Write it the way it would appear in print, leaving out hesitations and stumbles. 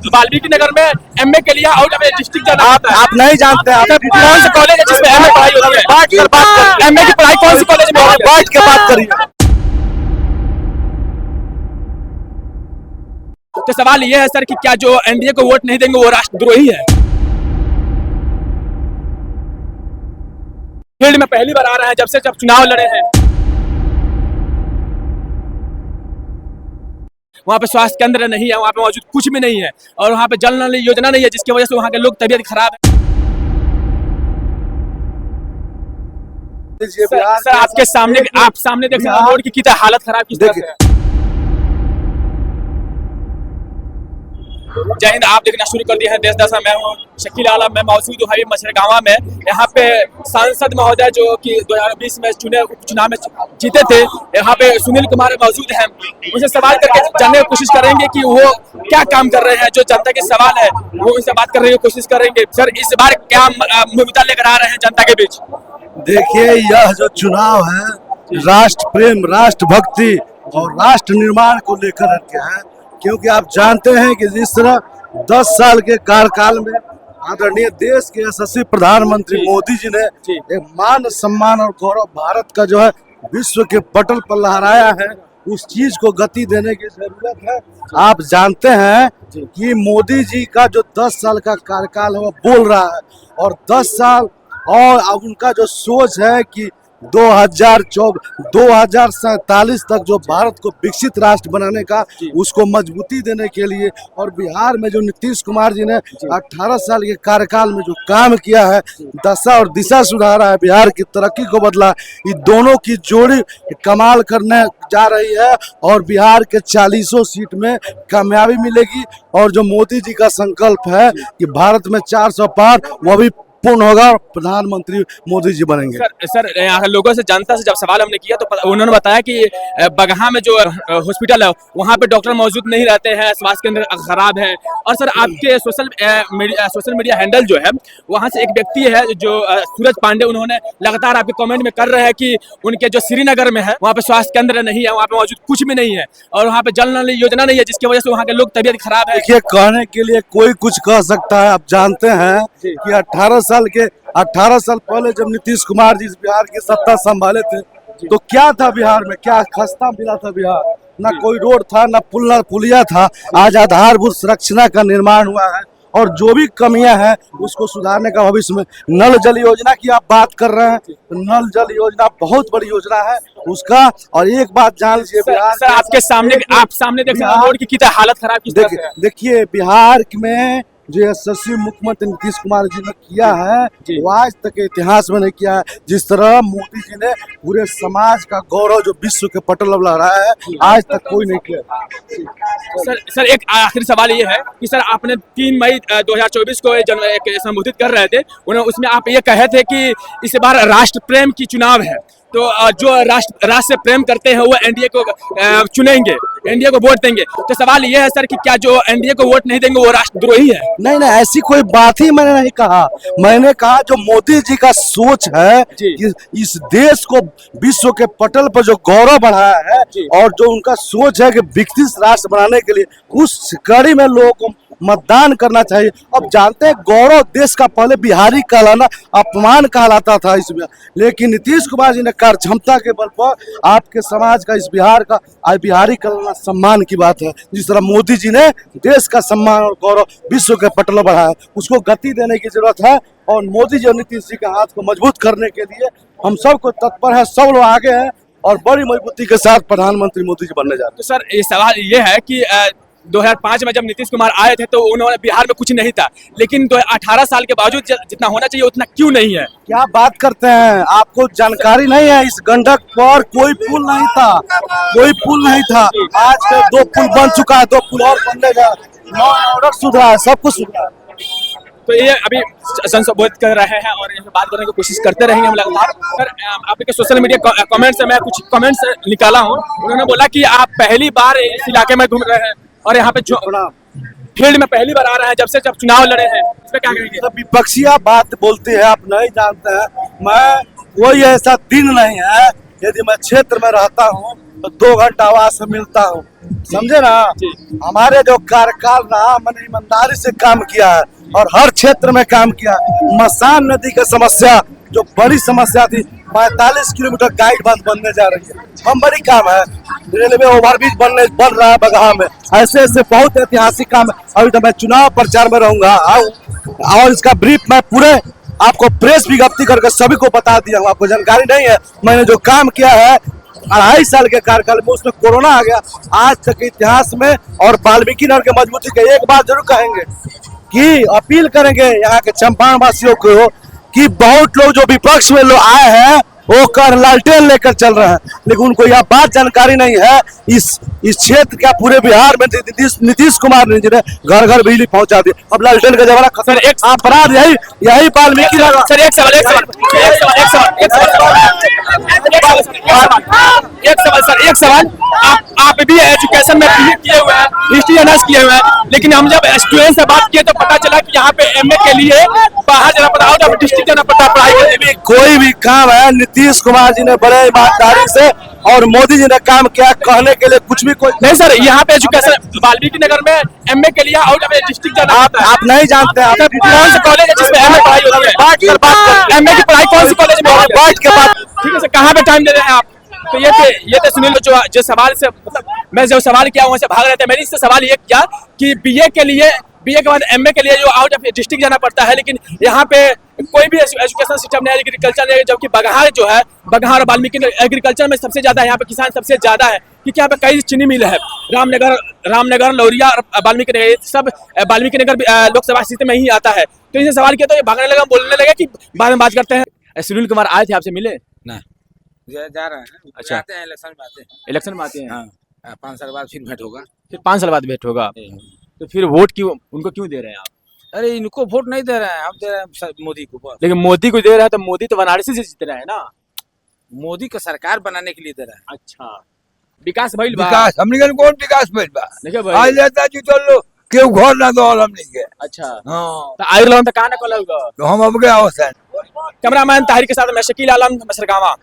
वाल्मीकि नगर में एमए के लिए आउट ऑफ डिस्ट्रिक्ट जाना होता है। आप नहीं जानते हैं। कौन सा कॉलेज है जिसमें एमए पढ़ाई होती है? बात करिए। एमए की पढ़ाई कौन सी कॉलेज में होती है? बैठ के बात करिए। तो सवाल ये है सर कि क्या जो एनडीए को वोट नहीं देंगे वो राष्ट्रद्रोही है? फील्ड में पहली बार आ रहे हैं जब चुनाव लड़े हैं। वहाँ पे स्वास्थ्य केंद्र नहीं है, वहाँ पे मौजूद कुछ भी नहीं है, और वहाँ पे जल नल योजना नहीं है, जिसकी वजह से वहाँ के लोग तबीयत खराब है। सर आपके सामने आप सामने देख सकते हैं रोड की कितना हालत खराब किस तरह से है। जय हिंद। आप देखना शुरू कर दिया है देश दशा। मैं हूँ शकील आलम। मैं मौजूद हूँ अभी मछरगांव में। यहाँ पे सांसद महोदय जो कि 2020 में उपचुनाव में जीते थे, यहाँ पे सुनील कुमार मौजूद हैं। उनसे सवाल करके जानने की कोशिश करेंगे कि वो क्या काम कर रहे हैं, जो जनता के सवाल है वो उनसे बात करने की कोशिश करेंगे। सर इस बार क्या मुद्दा लेकर आ रहे हैं जनता के बीच? देखिए, यह जो चुनाव है राष्ट्र प्रेम, राष्ट्रभक्ति और राष्ट्र निर्माण को लेकर के है। क्योंकि आप जानते हैं कि जिस तरह 10 साल के कार्यकाल में आदरणीय देश के यशस्वी प्रधानमंत्री मोदी जी ने एक मान सम्मान और गौरव भारत का जो है विश्व के पटल पर लहराया है, उस चीज को गति देने की जरूरत है। आप जानते हैं कि मोदी जी का जो 10 साल का कार्यकाल है वो बोल रहा है, और 10 साल और अब उनका जो सोच है कि 2047 तक जो भारत को विकसित राष्ट्र बनाने का, उसको मजबूती देने के लिए, और बिहार में जो नीतीश कुमार जी ने 18 साल के कार्यकाल में जो काम किया है, दशा और दिशा सुधारा है, बिहार की तरक्की को बदला, ये दोनों की जोड़ी कमाल करने जा रही है और बिहार के 40 सीट में कामयाबी मिलेगी। और जो मोदी जी का संकल्प है कि भारत में 400 पार, वो भी पूर्ण होगा और प्रधानमंत्री मोदी जी बनेंगे। सर यहाँ लोगों से, जनता से जब सवाल हमने किया तो उन्होंने बताया कि बगहा में जो हॉस्पिटल है वहाँ पे डॉक्टर मौजूद नहीं रहते हैं, स्वास्थ्य केंद्र खराब है। और सर आपके सोशल मीडिया हैंडल जो है वहाँ से एक व्यक्ति है जो सूरज पांडे, उन्होंने लगातार आपके कमेंट में कर रहे हैं कि उनके जो श्रीनगर में है वहाँ पे स्वास्थ्य केंद्र नहीं है, वहाँ पे मौजूद कुछ भी नहीं है, और वहाँ पे जल नल योजना नहीं है, जिसकी वजह से वहाँ के लोग तबीयत खराब है। देखिए, कहने के लिए कोई कुछ कह सकता है। आप जानते हैं कि 18 साल पहले जब नीतीश कुमार जी बिहार की सत्ता संभाले थे तो क्या था बिहार में, क्या खस्ता मिला था बिहार? ना कोई रोड था, ना पुल, ना पुलिया था। आज आधारभूत संरचना का निर्माण हुआ है, और जो भी कमियां हैं उसको सुधारने का भविष्य में। नल जल योजना की आप बात कर रहे हैं, तो नल जल योजना बहुत बड़ी योजना है उसका। और एक बात जान लीजिए, बिहार सर आपके सामने आप सामने देख सकते हैं रोड की कितना हालत खराब किस तरह से है। देखिए, बिहार में जो यशस्वी मुख्यमंत्री नीतीश कुमार जी ने किया है वो आज तक के इतिहास में नहीं किया है। जिस तरह मोदी जी ने पूरे समाज का गौरव जो विश्व के पटल पर लहराया है, आज तक कोई नहीं किया। सर एक आखिरी सवाल ये है कि सर आपने 3 मई 2024 को एक संबोधित कर रहे थे, उसमें आप ये कहे थे कि इस बार राष्ट्र प्रेम की चुनाव है, तो जो राष्ट्र से प्रेम करते हैं वो एनडीए को चुनेंगे, एनडीए को वोट देंगे। तो सवाल ये है सर कि क्या जो एनडीए को वोट नहीं देंगे वो राष्ट्रद्रोही है? नहीं, ऐसी कोई बात ही मैंने नहीं कहा। मैंने कहा जो मोदी जी का सोच है कि इस देश को विश्व के पटल पर जो गौरव बढ़ाया है, और जो उनका सोच है कि विकसित राष्ट्र बनाने के लिए, उस कड़ी में लोगों को मतदान करना चाहिए। अब जानते हैं, गौरव देश का पहले बिहारी कहलाना अपमान कहलाता था इसमें, लेकिन नीतीश कुमार जी ने कार्य क्षमता के बल पर आपके समाज का, इस बिहार का आज बिहारी कहलाना सम्मान की बात है। जिस तरह मोदी जी ने देश का सम्मान और गौरव विश्व के पटल पर बढ़ाया, उसको गति देने की जरूरत है। और मोदी जी और नीतीश जी के हाथ को मजबूत करने के लिए हम सबको तत्पर है, सब लोग आगे हैं और बड़ी मजबूती के साथ प्रधानमंत्री मोदी जी बनने जा रहे हैं। तो सर ये सवाल ये है कि 2005 में जब नीतीश कुमार आए थे तो उन्होंने बिहार में कुछ नहीं था, लेकिन 18 साल के बावजूद जितना होना चाहिए उतना क्यों नहीं है? क्या बात करते हैं, आपको जानकारी नहीं है? इस गंडक पर कोई पुल नहीं था, कोई पुल नहीं था। आज के 2 पुल बन चुका है, 2 पुल और बनेगा, ऑर्डर सुधरा है, सब कुछ सुधरा है। तो ये अभी संबोधित कर रहे हैं और यहाँ बात करने की कोशिश करते रहेंगे हम लगातार। सर आपके सोशल मीडिया कमेंट से मैं कुछ कमेंट्स निकाला हूँ। उन्होंने बोला कि आप पहली बार इस इलाके में घूम रहे हैं और यहाँ पे जो फील्ड में पहली बार आ रहे हैं जब चुनाव लड़े हैं, इस पे क्या कहेंगे? तो विपक्षी बात बोलते हैं, आप नहीं जानते हैं। मैं कोई ऐसा दिन नहीं है यदि मैं क्षेत्र में रहता हूँ तो 2 घंटा आवाज से मिलता हूँ। समझे ना। हमारे जो कार्यकाल रहा मैंने ईमानदारी से काम किया है और हर क्षेत्र में काम किया। मसान नदी की समस्या जो बड़ी समस्या थी, 45 किलोमीटर गाइड बांध बनने जा रही है, हम बड़ी काम है। रेलवे ओवरब्रिज बन रहा है बगहा में, ऐसे ऐसे बहुत ऐतिहासिक काम है। अभी तो मैं चुनाव प्रचार में रहूंगा और इसका ब्रीफ मैं पूरे आपको प्रेस विज्ञप्ति करके सभी को बता दिया हूँ। आपको जानकारी नहीं है मैंने जो काम किया है 2.5 साल के कार्यकाल में, उसमें कोरोना आ गया। आज तक के इतिहास में और वाल्मीकि नगर के मजबूती के एक बात जरूर कहेंगे कि अपील करेंगे यहाँ के चंपारण वासियों को कि बहुत लोग जो विपक्ष में लोग आए हैं वो कर लालटेन लेकर चल रहे हैं, लेकिन उनको यह बात जानकारी नहीं है इस क्षेत्र का पूरे बिहार में नीतीश कुमार ने घर घर बिजली पहुंचा दी। अब लालटेन का जमाना खत्म। एक अपराध यही वाल्मीकि सर एक सवाल आप भी एजुकेशन में पीएच किए हुए हैं, हिस्ट्री ऑनर्स किए हुए हैं, लेकिन हम जब स्टूडेंट से बात किए तो पता चला कि यहाँ पे एमए के लिए बाहर जाना पड़ता है, आउट ऑफ डिस्ट्रिक्ट जाना पड़ता है पढ़ाई के लिए। कोई भी काम है नीतीश कुमार जी ने बड़े ईमानदारी से और मोदी जी ने काम किया, कहने के लिए कुछ भी कोई नहीं। सर यहाँ पे एजुकेशन वाल्मीकि नगर में एमए के लिए आउट ऑफ डिस्ट्रिक्ट जाना पड़ता है। आप नहीं जानते हैं कौन सा कॉलेज है जिसमें एमए पढ़ाई होती है? एमए की पढ़ाई कौन सी कॉलेज में होती है? बात के बाद ठीक है सर, कहाँ पे टाइम दे रहे हैं आप? तो ये थे सुनील जो सवाल से मतलब मैं जो सवाल किया वहाँ से भाग रहे थे। मैंने इससे सवाल ये किया कि बीए के बाद एमए के लिए जो आउट ऑफ डिस्ट्रिक्ट जाना पड़ता है, लेकिन यहाँ पे कोई भी एजुकेशन सिस्टम नहीं है, एग्रीकल्चर नहीं है। जबकि बगहा जो है, बगहा और वाल्मीकि एग्रीकल्चर में सबसे ज्यादा यहाँ पे किसान सबसे ज्यादा है, क्योंकि यहाँ पे कई चीनी मिल है। रामनगर लौरिया और वाल्मीकि नगर सब वाल्मीकि नगर लोकसभा सीट में ही आता है। तो इनसे सवाल किया तो ये भागने लगा, बोलने लगे कि बाद में बात करते हैं। सुनील कुमार आए थे, आपसे मिले ना? जा रहे हैं। अच्छा, आते हैं इलेक्शन में, आते हैं इलेक्शन में आते हैं। हाँ, 5 साल बाद फिर भेंट होगा। फिर 5 साल बाद भेंट होगा, तो फिर वोट उनको क्यों दे रहे हैं आप? अरे इनको वोट नहीं दे रहे हैं, हम दे रहे हैं मोदी को बस। लेकिन मोदी को दे रहा है तो मोदी तो वाराणसी से जीत रहा है ना। मोदी का सरकार बनाने के लिए दे रहा है। अच्छा, विकास भइल बा? विकास हमनी के कौन विकास भइल बा? देखिए भाई आज लेता जी चलो केहू घर ना दो हमनी के। अच्छा, हां तो आइर लोन तो कहां ना कलौगा। तो हम अब गए आवसन। कैमरामैन ताहिर के साथ मैं शकील आलम, मसरगावा।